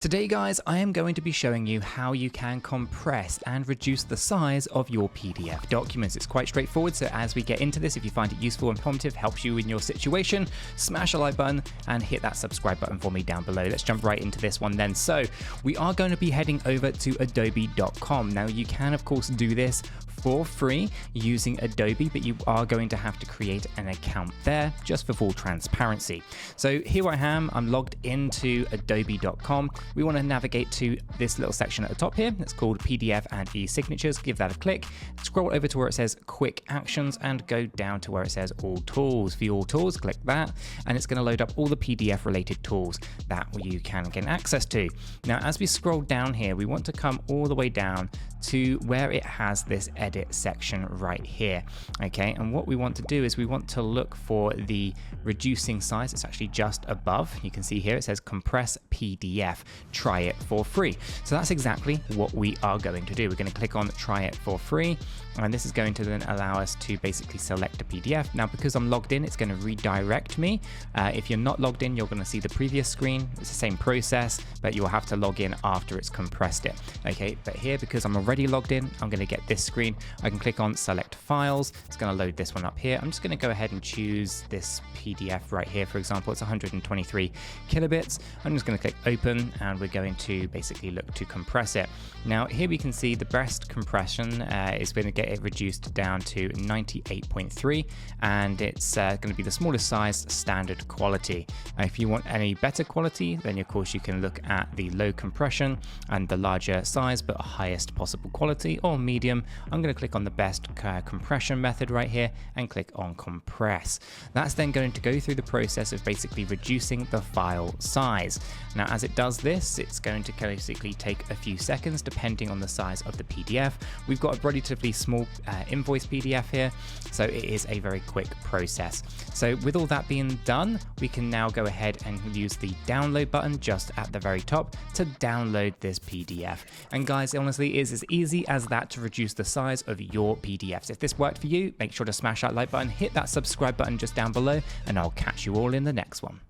Today guys, I am going to be showing you how you can compress and reduce the size of your PDF documents. It's quite straightforward, so as we get into this, if you find it useful and informative, helps you in your situation, smash a like button and hit that subscribe button for me down below. Let's jump right into this one then. So we are going to be heading over to adobe.com. Now you can of course do this for free using Adobe, but you are going to have to create an account there just for full transparency. So here I am, I'm logged into adobe.com. We want to navigate to this little section at the top here. It's called PDF and e-signatures. Give that a click. Scroll over to where it says quick actions and go down to where it says all tools. For all tools, click that and it's going to load up all the PDF related tools that you can get access to. Now, as we scroll down here, we want to come all the way down to where it has this edit section right here. Okay, and what we want to do is we want to look for the reducing size. It's actually just above. You can see here it says compress PDF. Try it for free. So that's exactly what we are going to do. We're going to click on try it for free, and this is going to then allow us to basically select a PDF. Now, because I'm logged in, it's going to redirect me. If you're not logged in, you're going to see the previous screen. It's the same process, but you'll have to log in after it's compressed it. Okay, but here, because I'm already logged in, I'm going to get this screen. I can click on select files. It's going to load this one up here. I'm just going to go ahead and choose this PDF right here. For example, it's 123 kilobits. I'm just going to click open and we're going to basically look to compress it. Now here we can see the best compression is going to get it reduced down to 98.3, and it's going to be the smallest size, standard quality. If you want any better quality, then of course you can look at the low compression and the larger size but highest possible quality, or medium. I'm going to click on the best compression method right here and click on compress. That's then going to go through the process of basically reducing the file size. Now as it does this, it's going to basically take a few seconds depending on the size of the PDF. We've got a relatively small invoice PDF here, so it is a very quick process. So with all that being done, we can now go ahead and use the download button just at the very top to download this PDF. And guys, honestly, it is as easy as that to reduce the size of your PDFs. If this worked for you, make sure to smash that like button, hit that subscribe button just down below, and I'll catch you all in the next one.